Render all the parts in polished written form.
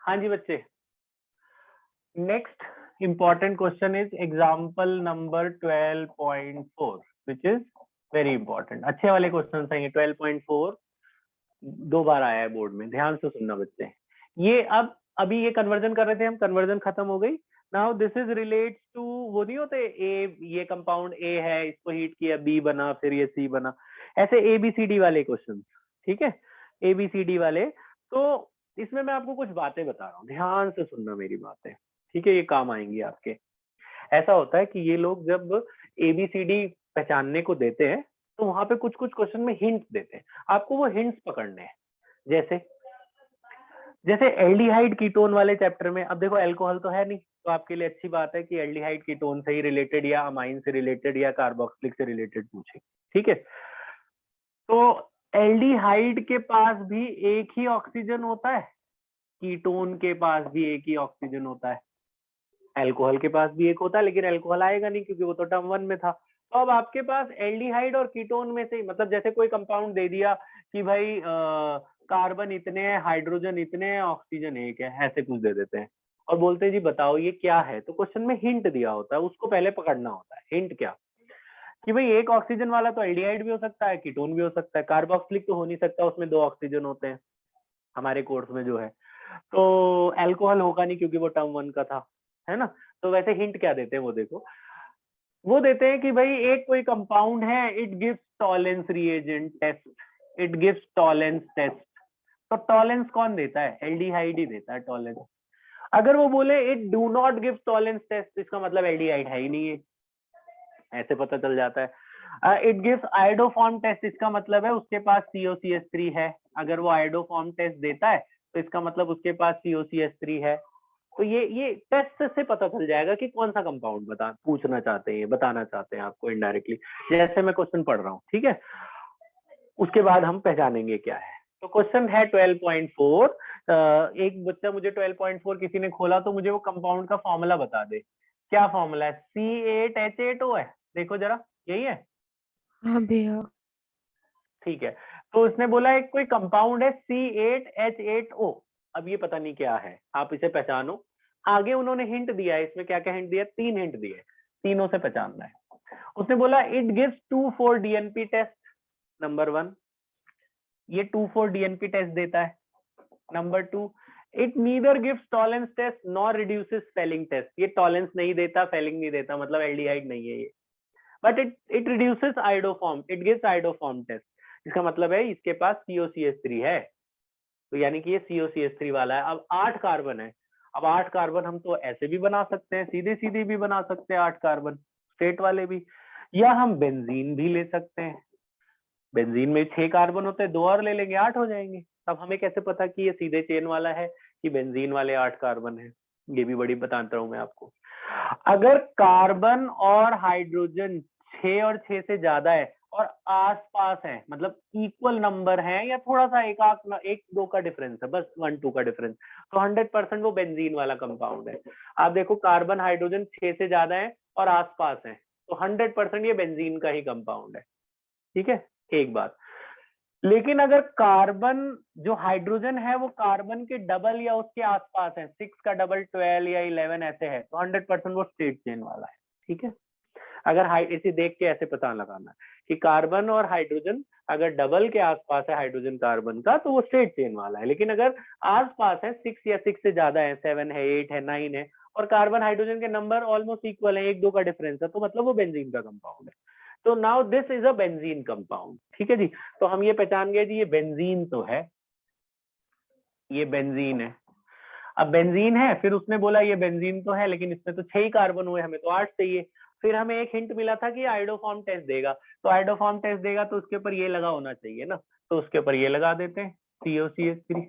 हाँ जी बच्चे, next important question is example number 12.4 which is very important। अच्छे वाले क्वेश्चन आएंगे। 12.4 दो बार आया है बोर्ड में, ध्यान से सुनना बच्चे। ये अब अभी ये कन्वर्जन कर रहे थे हम, कन्वर्जन खत्म हो गई। Now this is relates to, वो नहीं होते ए, ये कंपाउंड ए है, इसको हीट किया बी बना, फिर ये सी बना, ऐसे ABCD वाले क्वेश्चन, ठीक है, ABCD वाले। तो इसमें मैं आपको कुछ बातें बता रहा हूँ, ध्यान से सुनना मेरी बातें, ठीक है, ये काम आएंगी आपके। ऐसा होता है कि ये लोग जब ABCD पहचानने को देते हैं तो वहां पे कुछ कुछ क्वेश्चन में हिंट देते हैं, आपको वो हिंट्स पकड़ने हैं। जैसे जैसे एल्डिहाइड कीटोन वाले चैप्टर में, अब देखो अल्कोहल तो है नहीं, तो आपके लिए अच्छी बात है कि एल्डिहाइड कीटोन से ही रिलेटेड या अमाइन से रिलेटेड या कार्बोक्सिलिक से रिलेटेड पूछे, ठीक है। तो एल्डिहाइड के पास भी एक ही ऑक्सीजन होता है, कीटोन के पास भी एक ही ऑक्सीजन होता है, अल्कोहल के पास भी एक होता है, लेकिन अल्कोहल आएगा नहीं क्योंकि वो तो टर्म 1 में था। तो अब आपके पास एल्डिहाइड और कीटोन में से, मतलब जैसे कोई कंपाउंड दे दिया कि भाई कार्बन इतने हैं, हाइड्रोजन इतने हैं, ऑक्सीजन एक है, ऐसे कुछ दे देते हैं और बोलते हैं जी बताओ ये क्या है। तो क्वेश्चन में हिंट दिया होता है, उसको पहले पकड़ना होता है। हिंट क्या कि भाई एक ऑक्सीजन वाला तो एल्डिहाइड भी हो सकता है, कीटोन भी हो सकता है, कार्बोक्सिलिक तो हो नहीं सकता, उसमें 2 ऑक्सीजन होते हैं हमारे कोर्स में जो है। तो अल्कोहल होगा नहीं क्योंकि वो टर्म 1 का था, है ना। तो वैसे हिंट क्या देते हैं वो देखो, वो देते हैं कि भाई एक कोई कंपाउंड है, it gives Tollens reagent test, it gives Tollens test. तो टॉलेंस कौन देता है? एल्डिहाइड ही देता है टॉलेंस। अगर वो बोले it do not give Tollens test, इसका मतलब एल्डिहाइड है ही नहीं है, ऐसे पता चल जाता है। इट गिव्स आयोडोफॉर्म टेस्ट, इसका मतलब है उसके पास COCH3 है। अगर वो आयोडोफॉर्म टेस्ट देता है तो इसका मतलब उसके पास COCH3 है। तो ये टेस्ट से पता चल जाएगा कि कौन सा कंपाउंड पूछना चाहते हैं, बताना चाहते हैं आपको इनडायरेक्टली, जैसे मैं क्वेश्चन पढ़ रहा हूँ, ठीक है। उसके बाद हम पहचानेंगे क्या है। तो क्वेश्चन है 12.4। एक बच्चा मुझे 12.4 किसी ने खोला तो मुझे वो कंपाउंड का फॉर्मूला बता दे। क्या फॉर्मूला है? C8H8O है, देखो जरा, यही है? हाँ भैया। ठीक है, तो उसने बोला एक कोई कंपाउंड है C8H8O। अब ये पता नहीं क्या है, आप इसे पहचानो। आगे उन्होंने हिंट दिया है, इसमें क्या क्या हिंट दिया? 3 हिंट दिए, तीनों से पहचानना है। उसने बोला it gives 2,4 DNP test, number 1, ये 2,4 DNP टेस्ट देता है। Number 2, it neither gives Tollens test nor reduces Fehling test, ये टॉलेंस नहीं देता, फेलिंग नहीं देता, मतलब एल्डिहाइड नहीं है ये। But it reduces iodoform, it gives iodoform test, इसका मतलब है इसके पास COCH3 है, तो यानी कि ये COCH3 वाला है। अब 8 कार्बन है, अब 8 कार्बन हम तो ऐसे भी बना सकते हैं, सीधे सीधे भी बना सकते हैं 8 कार्बन, स्ट्रेट वाले भी, या हम बेंजीन भी ले सकते हैं। बेंजीन में 6 कार्बन होते हैं, 2 और ले लेंगे, 8 हो जाएंगे। तब हमें कैसे पता कि ये सीधे चेन वाला है कि बेंजीन वाले 8 कार्बन है? ये भी बड़ी बताता हूं मैं आपको। अगर कार्बन और हाइड्रोजन 6 और 6 से ज्यादा है और आसपास है, मतलब इक्वल नंबर है या थोड़ा सा एक दो का डिफरेंस है, बस 1-2 का डिफरेंस, तो 100% वो बेंजीन वाला कंपाउंड है। आप देखो कार्बन हाइड्रोजन 6 से ज्यादा है और आसपास है, तो 100% ये बेंजीन का ही कंपाउंड है, ठीक है, एक बात। लेकिन अगर कार्बन जो हाइड्रोजन है वो कार्बन के डबल या उसके आसपास है, 6 का डबल 12 या 11 ऐसे है, तो 100% वो स्ट्रेट चेन वाला है, ठीक है। अगर इसे देख के ऐसे पता लगाना कि कार्बन और हाइड्रोजन अगर डबल के आसपास है हाइड्रोजन कार्बन का, तो वो स्ट्रेट चेन वाला है। लेकिन अगर आसपास है, 6 या 6 से ज्यादा है, 7 है, 8 है, 9 है, और कार्बन हाइड्रोजन के नंबर ऑलमोस्ट इक्वल है, 1-2 का डिफरेंस है, तो मतलब वो बेंजीन का कंपाउंड है। तो now this is a benzene compound, ठीक है जी। तो हम ये पहचान गए जी, ये बेंजीन तो है, ये बेंजीन है। अब बेंजीन है, फिर उसने बोला ये बेंजीन तो है लेकिन इसमें तो 6 ही कार्बन हुए, हमें तो 8 चाहिए। फिर हमें एक हिंट मिला था कि आयोडोफॉर्म टेस्ट देगा, तो आयोडोफॉर्म टेस्ट देगा तो उसके ऊपर ये लगा होना चाहिए ना, तो उसके ऊपर ये लगा देते हैं, COCH3।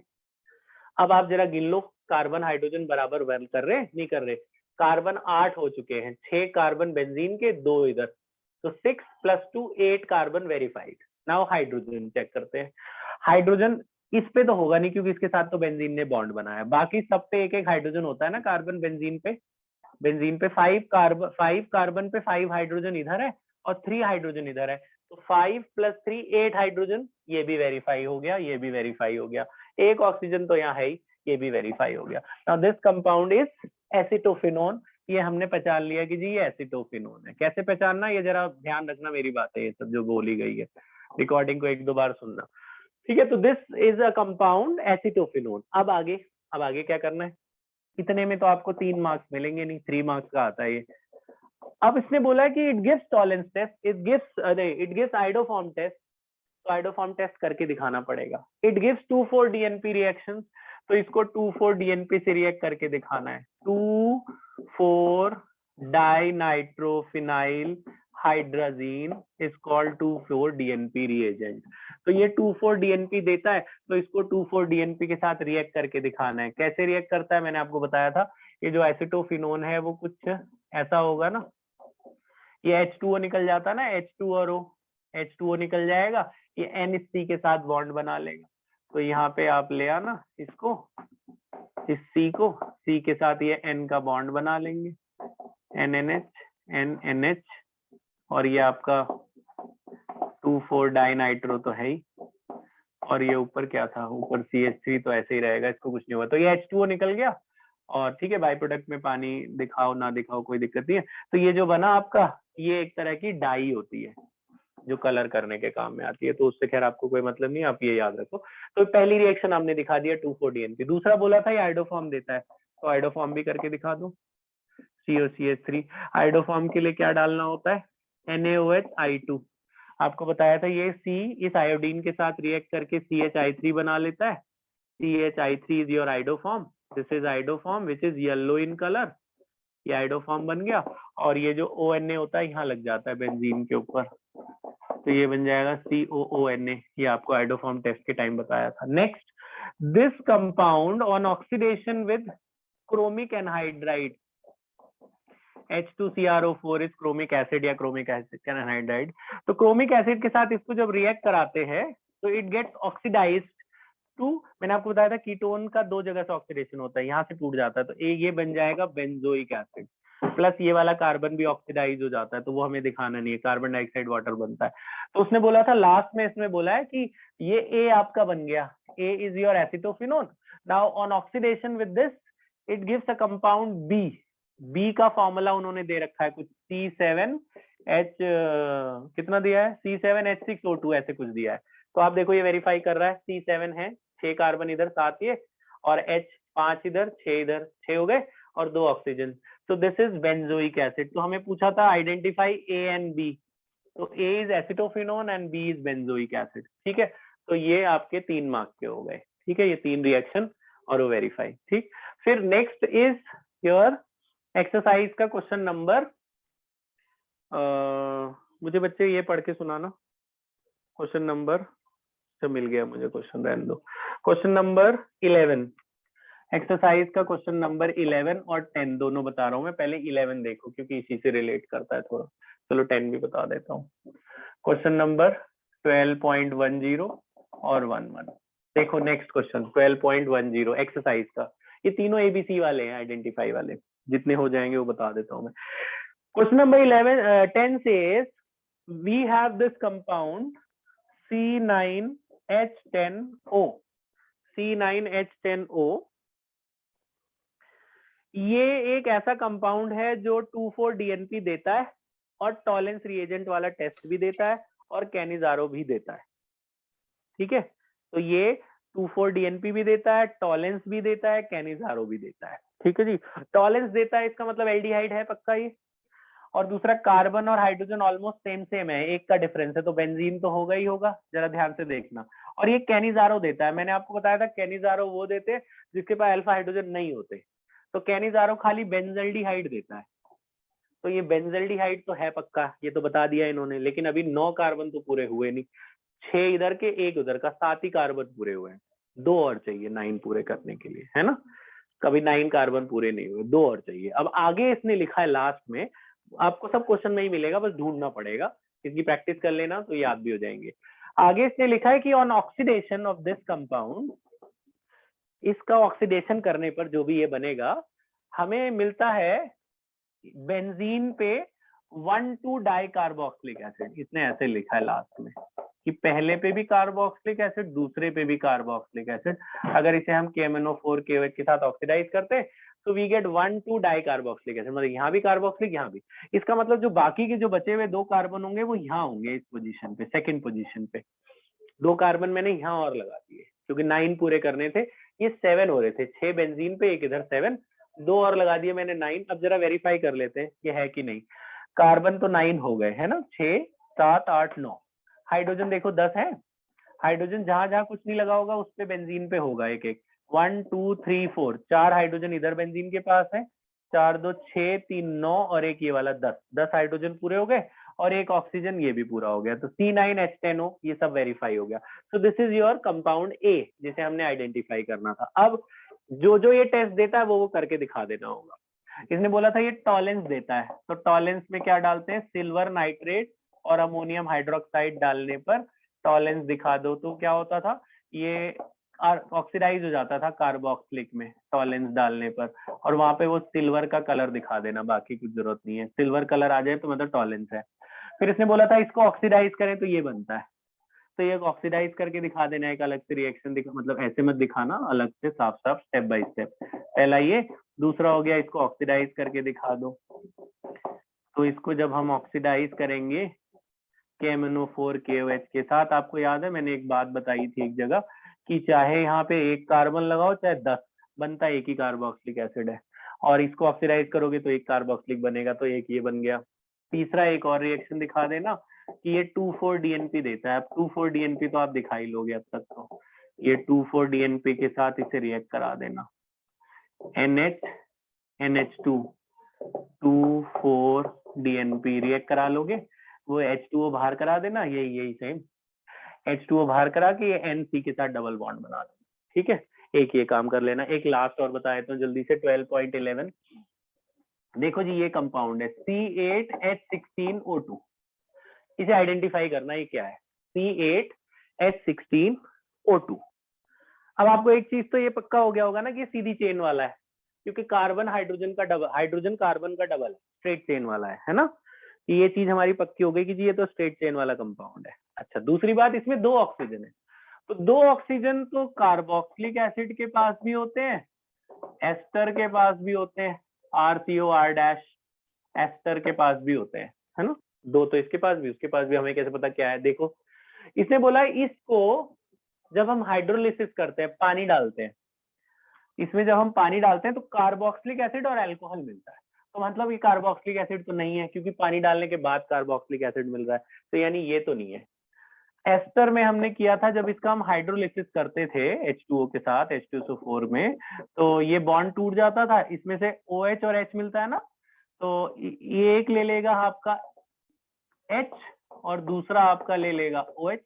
अब आप जरा गिन लो, कार्बन हाइड्रोजन बराबर वन कर रहे नहीं कर रहे? कार्बन 8 हो चुके हैं, 6 कार्बन बेंजीन के, 2 इधर, तो 6 + 2 8 carbon verified. Now hydrogen check करते हैं। हाइड्रोजन इस पे तो होगा नहीं क्योंकि इसके साथ तो बेंजीन ने बॉन्ड बनाया, बाकी सब पे एक एक हाइड्रोजन होता है ना कार्बन बेंजीन पे। बेंजीन पे 5 कार्बन पे 5 हाइड्रोजन इधर है और 3 हाइड्रोजन इधर है, तो 5 + 3 8 हाइड्रोजन, ये भी वेरीफाई हो गया, ये भी वेरीफाई हो गया। एक ऑक्सीजन तो यहाँ है ही, ये भी वेरीफाई हो गया। Now this compound is acetophenone, ये हमने पहचान लिया कि जी ये एसिटोफिनोन है। कैसे पहचानना, ये जरा ध्यान रखना मेरी बातें, ये सब जो बोली गई है रिकॉर्डिंग को 1-2 बार सुनना, ठीक है। तो this is a compound acetophenone. अब आगे क्या करना है, इतने में तो आपको 3 मार्क्स मिलेंगे नहीं, 3 मार्क्स का आता है ये। अब इसने बोला है कि it gives Tollens test, it gives iodoform test, तो आइडोफॉर्म टेस्ट करके दिखाना पड़ेगा। इट गिव्स 2,4 डीएनपी रिएक्शंस, तो इसको 2,4 डीएनपी से रिएक्ट करके दिखाना है। 2,4 dinitrophenyl hydrazine is called 2,4 DNP reagent. तो ये 2,4 डीएनपी देता है, तो इसको 2,4 डीएनपी के साथ रिएक्ट करके दिखाना है। कैसे रिएक्ट करता है मैंने आपको बताया था, ये जो एसिटोफिनोन है वो कुछ ऐसा होगा ना, ये H2O निकल जाता है ना, H2 और O, H2O निकल जाएगा, ये NC के साथ बॉन्ड बना लेगा। तो यहाँ पे आप ले आना इसको, इस C को, C के साथ ये N का बॉन्ड बना लेंगे, NNH NNH, और ये आपका 2,4 डाइनाइट्रो तो है ही, और ये ऊपर क्या था, ऊपर CH3 तो ऐसे ही रहेगा, इसको कुछ नहीं हुआ, तो ये H2O निकल गया। और ठीक है, बाई प्रोडक्ट में पानी दिखाओ ना दिखाओ कोई दिक्कत नहीं है। तो ये जो बना आपका, ये एक तरह की डाई होती है जो कलर करने के काम में आती है, तो उससे खैर आपको कोई मतलब नहीं, आप ये याद रखो। तो पहली रिएक्शन हमने दिखा दिया 2,4 डीएनपी। दूसरा बोला था ये आइडोफॉर्म देता है, तो आइडोफॉर्म भी करके दिखा दो, COCH3। आइडोफॉर्म के लिए क्या डालना होता है, NaOH I2। आपको बताया था ये C इस आयोडीन के साथ रिएक्ट करके CHI3 बना लेता है। CHI3 is your iodoform, this is iodoform which is yellow in colour, ये आइडोफॉर्म बन गया। और ये जो ONA होता है यहाँ लग जाता है बेंजीन के ऊपर, तो ये बन जाएगा COONA, ये आपको आइडोफॉर्म टेस्ट के टाइम बताया था। Next, this compound on oxidation with chromic anhydride, H2CrO4 is chromic acid या क्रोमिक एसिड एनहाइड्राइड। तो क्रोमिक एसिड के साथ इसको जब रिएक्ट कराते हैं तो इट गेट्स ऑक्सीडाइज्ड टू, मैंने आपको बताया था कीटोन का 2 जगह से ऑक्सीडेशन होता है, यहाँ से टूट जाता है, तो ये बन जाएगा बेंजोइक एसिड, प्लस ये वाला कार्बन भी ऑक्सीडाइज हो जाता है, तो वो हमें दिखाना नहीं है, कार्बन डाइऑक्साइड वाटर बनता है। तो उसने बोला था लास्ट में, इसमें बोला है कि ये A आपका बन गया, A is your acetophenone. Now on oxidation with this it gives a compound B का फॉर्मूला उन्होंने दे रखा है कुछ C7H कितना दिया है, C7H6O2 ऐसे कुछ दिया है। तो आप देखो ये वेरीफाई कर रहा है, C7 है, 6 कार्बन इधर 7 ये, और H 5 इधर 6 इधर, 6 हो गए, और 2 ऑक्सीजन। तो दिस इज बेंजोइक एसिड। तो हमें पूछा था आइडेंटिफाई A एंड B, तो A is acetophenone and B is benzoic acid, ठीक है। तो ये आपके 3 मार्क्स के हो गए, ठीक है, ये 3 रिएक्शन और वो वेरीफाई, ठीक। फिर नेक्स्ट इज योर एक्सरसाइज का क्वेश्चन नंबर, मुझे बच्चे ये पढ़ के सुनाना, क्वेश्चन नंबर तो मिल गया मुझे, क्वेश्चन रहने दो। क्वेश्चन नंबर 11, एक्सरसाइज का क्वेश्चन नंबर 11 और 10 दोनों बता रहा हूँ मैं, पहले 11 देखो क्योंकि इसी से रिलेट करता है थोड़ा, चलो 10 भी बता देता हूँ। क्वेश्चन नंबर 12.10 और 11 देखो। नेक्स्ट क्वेश्चन 12.10 एक्सरसाइज का, ये तीनों ABC वाले हैं, आइडेंटिफाई वाले, जितने हो जाएंगे वो बता देता हूँ मैं। Question number 10 says we have this compound C9H10O, C9H10O, ये एक ऐसा कंपाउंड है जो 2,4 DNP देता है और टॉलेंस रिएजेंट वाला टेस्ट भी देता है और कैनिजारो भी देता है, ठीक है। तो ये 2,4 DNP भी देता है, टॉलेंस भी देता है, कैनिजारो भी देता है, ठीक है जी। टॉलेंस देता है इसका मतलब एल्डिहाइड है पक्का ये, और दूसरा कार्बन और हाइड्रोजन ऑलमोस्ट सेम है, एक का डिफरेंस है, तो बेंजीन तो होगा ही होगा, जरा ध्यान से देखना। और ये कैनिजारो देता है, मैंने आपको बताया था कैनिजारो वो देते हैं जिसके पास अल्फा हाइड्रोजन नहीं होते, तो कैनिजारो खाली बेंजल्डिहाइड देता है, तो ये बेंजल्डिहाइड तो है पक्का, ये तो बता दिया इन्होंने, लेकिन अभी 9 कार्बन तो पूरे हुए नहीं, 6 इधर के 1 उधर का, 7 ही कार्बन पूरे हुए हैं, 2 और चाहिए 9 पूरे करने के लिए, है ना। कभी 9 कार्बन पूरे नहीं हुए, 2 और चाहिए। अब आगे इसने लिखा है लास्ट में, आपको सब क्वेश्चन में ही मिलेगा, बस ढूंढना पड़ेगा, इसकी प्रैक्टिस कर लेना तो याद भी हो जाएंगे। आगे इसने लिखा है कि on oxidation of this compound, इसका ऑक्सीडेशन करने पर जो भी ये बनेगा हमें मिलता है बेंजीन पे 1,2 डाई कार्बोक्सिलिक एसिड, इसने ऐसे लिखा है लास्ट में, कि पहले पे भी कार्बोक्सिलिक एसिड, दूसरे पे भी कार्बोक्सिलिक एसिड। अगर इसे हम KMnO4 KOH के साथ ऑक्सीडाइज करते हैं तो we get 1,2 di carboxylic acid, मतलब यहाँ भी कार्बोक्सिलिक, यहाँ भी। इसका मतलब जो बाकी के जो बचे हुए 2 कार्बन होंगे वो यहाँ होंगे, इस पोजीशन पे, सेकंड पोजीशन पे। 2 कार्बन मैंने यहाँ और लगा दिए क्योंकि 9 पूरे करने थे, ये 7 हो रहे थे, 6 बेंजीन पे, एक इधर 7, 2 और लगा दिए मैंने 9। अब जरा वेरीफाई कर लेते हैं ये है कि नहीं। कार्बन तो 9 हो गए है ना, 6 7 8 9। हाइड्रोजन देखो 10 है। हाइड्रोजन जहां जहां कुछ नहीं लगा होगा उस पे बेंजीन पे होगा एक एक। 1 2 3 4, 4 हाइड्रोजन इधर बेंजीन के पास है, 4 2 6 3 9 और एक ये वाला 10, 10 हाइड्रोजन पूरे हो गए और एक ऑक्सीजन ये भी पूरा हो गया। तो C9H10O ये सब वेरीफाई हो गया। So this is your compound A जिसे हमने आइडेंटिफाई करना था। अब जो जो ये टेस्ट देता है वो करके दिखा देना होगा। इसने बोला था ये टॉलेंस देता है, तो टॉलेंस में क्या डालते हैं, सिल्वर नाइट्रेट और अमोनियम हाइड्रोक्साइड डालने पर टॉलेंस दिखा दो। तो क्या होता था, ये ऑक्सीडाइज हो जाता था कार्बोक्सिलिक में टॉलेंस डालने पर, और वहां पे वो सिल्वर का कलर दिखा देना, बाकी कुछ जरूरत नहीं है। सिल्वर कलर आ जाए तो मतलब टॉलेंस है। फिर इसने बोला था इसको ऑक्सीडाइज करें तो ये बनता है, तो ये ऑक्सीडाइज करके दिखा देना, एक अलग से रिएक्शन दिखा, मतलब ऐसे मत दिखाना, अलग से साफ साफ स्टेप बाय स्टेप। पहला ये, दूसरा हो गया इसको ऑक्सीडाइज करके दिखा दो। तो इसको जब हम ऑक्सीडाइज करेंगे KMnO4 KOH के साथ, आपको याद है मैंने एक बात बताई थी एक जगह कि चाहे यहाँ पे एक कार्बन लगाओ चाहे 10, बनता एक ही कार्बोक्सिलिक एसिड है, और इसको ऑक्सीडाइज करोगे तो एक कार्बोक्सिलिक बनेगा, तो एक ये बन गया। तीसरा एक और रिएक्शन दिखा देना कि ये 2,4-DNP देता है। अब 2,4-DNP तो आप दिखा ही लोगे अब तक, तो ये 2,4-DNP के साथ इसे रिएक्ट करा देना, NH2 2,4-DNP रिएक्ट करा लोगे, वो H2O बाहर करा देना, यही सेम H2O बाहर करा के ये NC के साथ डबल बॉन्ड बना देना। ठीक है, एक ये काम कर लेना। एक लास्ट और बता देता हूँ जल्दी से, 12.11। देखो जी ये कंपाउंड है C8H16O2, इसे आइडेंटिफाई करना ये क्या है, C8H16O2। अब आपको एक चीज तो ये पक्का हो गया होगा ना कि सीधी चेन वाला है, क्योंकि कार्बन हाइड्रोजन का डबल, हाइड्रोजन कार्बन का डबल स्ट्रेट चेन वाला है ना, कि ये चीज हमारी पक्की हो गई कि जी ये तो स्ट्रेट चेन वाला कंपाउंड है। अच्छा, दूसरी बात, इसमें 2 ऑक्सीजन है, तो 2 ऑक्सीजन तो कार्बोक्सिलिक एसिड के पास भी होते हैं, एस्टर के पास भी होते हैं, RCOR- एस्टर के पास भी होते हैं, है ना, 2 तो इसके पास भी उसके पास भी। हमें कैसे पता क्या है, देखो इसने बोला इसको जब हम हाइड्रोलिसिस करते हैं, पानी डालते हैं, इसमें जब हम पानी डालते हैं तो कार्बोक्सिलिक एसिड और अल्कोहल मिलता है, तो मतलब ये कार्बोक्सिलिक एसिड तो नहीं है क्योंकि पानी डालने के बाद कार्बोक्सिलिक एसिड मिल रहा है, तो यानी ये तो नहीं है। एस्टर में हमने किया था जब इसका हम हाइड्रोलिसिस करते थे H2O के साथ, H2SO4 में, तो ये बॉन्ड टूट जाता था, इसमें से OH और H मिलता है ना, तो ये एक ले लेगा आपका H और दूसरा आपका ले लेगा OH,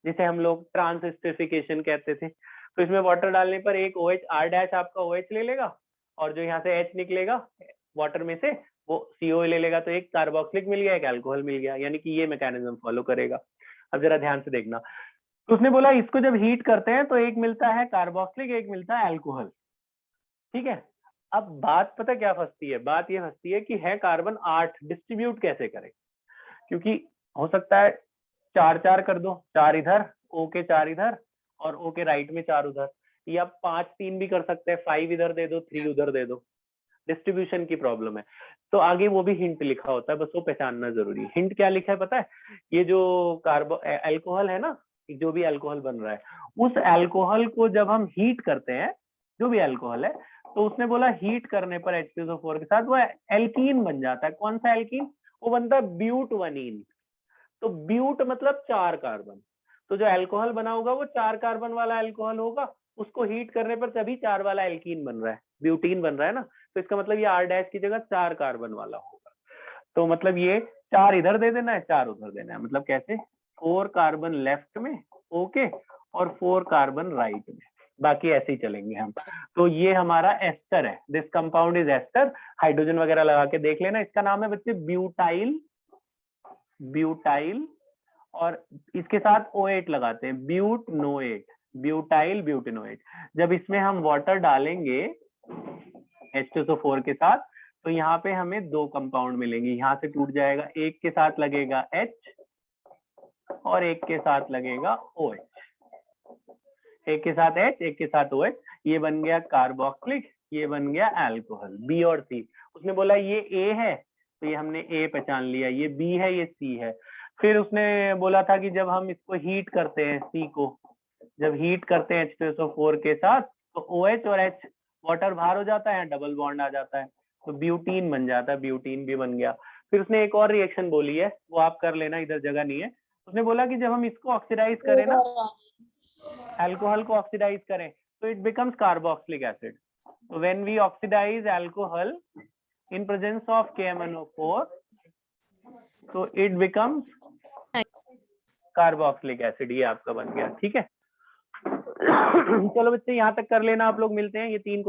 जिसे हम लोग ट्रांसस्टेरिफिकेशन कहते थे। तो इसमें वाटर डालने पर एक OH R- आपका OH ले लेगा, और जो यहाँ से H निकलेगा वाटर में से वो CO ले लेगा, तो एक कार्बोक्सिलिक मिल गया, एक अल्कोहल मिल गया, यानी कि ये मैकेनिज्म फॉलो करेगा। अब जरा ध्यान से देखना, तो उसने बोला इसको जब हीट करते हैं तो एक मिलता है कार्बोक्सिलिक, एक मिलता है अल्कोहल। ठीक है, अब बात पता क्या फंसती है, बात ये फंसती है कि है कार्बन 8, डिस्ट्रीब्यूट कैसे करें, क्योंकि हो सकता है 4-4 कर दो, 4 इधर, O के 4 इधर और O के राइट में 4 उधर, या 5-3 भी कर सकते हैं, 5 इधर दे दो, 3 उधर दे दो, डिस्ट्रीब्यूशन की प्रॉब्लम है। तो आगे वो भी हिंट लिखा होता है, बस वो पहचानना जरूरी है। हिंट क्या लिखा है पता है, ये जो अल्कोहल है ना, जो भी अल्कोहल बन रहा है, उस अल्कोहल को जब हम हीट करते हैं, जो भी अल्कोहल है, तो उसने बोला हीट करने पर H2SO4 के साथ वो एल्कीन बन जाता है। कौन सा एल्कीन, वो बनता है ब्यूटवनीन। तो ब्यूट मतलब 4 कार्बन, तो जो अल्कोहल बना होगा वो 4 कार्बन वाला अल्कोहल होगा, उसको हीट करने पर तभी 4 वाला एल्कीन बन रहा है, ब्यूटीन बन रहा है ना, तो इसका मतलब ये R- की जगह 4 कार्बन वाला होगा। तो मतलब ये 4 इधर दे देना है, 4 उधर देना है, मतलब कैसे, 4 कार्बन लेफ्ट में ओके और 4 कार्बन राइट में, बाकी ऐसे ही चलेंगे हम। तो ये हमारा एस्टर है, this compound is ester. Hydrogen वगैरह लगा के देख लेना, इसका नाम है बच्चे ब्यूटाइल, ब्यूटाइल, और इसके साथ O8 लगाते हैं, ब्यूटनोएट, ब्यूटाइल ब्यूटेनोएट। जब इसमें हम वाटर डालेंगे H2SO4 के साथ, तो यहाँ पे हमें 2 कंपाउंड मिलेंगे, यहाँ से टूट जाएगा, एक के साथ लगेगा H और एक के साथ लगेगा OH, एक के साथ H, एक के साथ OH, ये बन गया कार्बोक्सिलिक, ये बन गया अल्कोहल, B और C। उसने बोला ये A है तो ये हमने A पहचान लिया, ये B है, ये C है। फिर उसने बोला था कि जब हम इसको हीट करते हैं C को, जब हीट करते हैं H2SO4 के साथ तो OH और H वाटर बाहर हो जाता है, डबल बॉन्ड आ जाता है, तो ब्यूटीन बन जाता है, ब्यूटीन भी बन गया। फिर उसने एक और रिएक्शन बोली है, वो आप कर लेना, इधर जगह नहीं है। उसने बोला कि जब हम इसको ऑक्सीडाइज करें ना, अल्कोहल को ऑक्सीडाइज करें तो it becomes carboxylic acid. So when we oxidize alcohol in presence of KMnO4, so it becomes carboxylic acid. ये आपका बन गया, ठीक है। चलो बच्चे यहाँ तक कर लेना आप लोग, मिलते हैं ये 3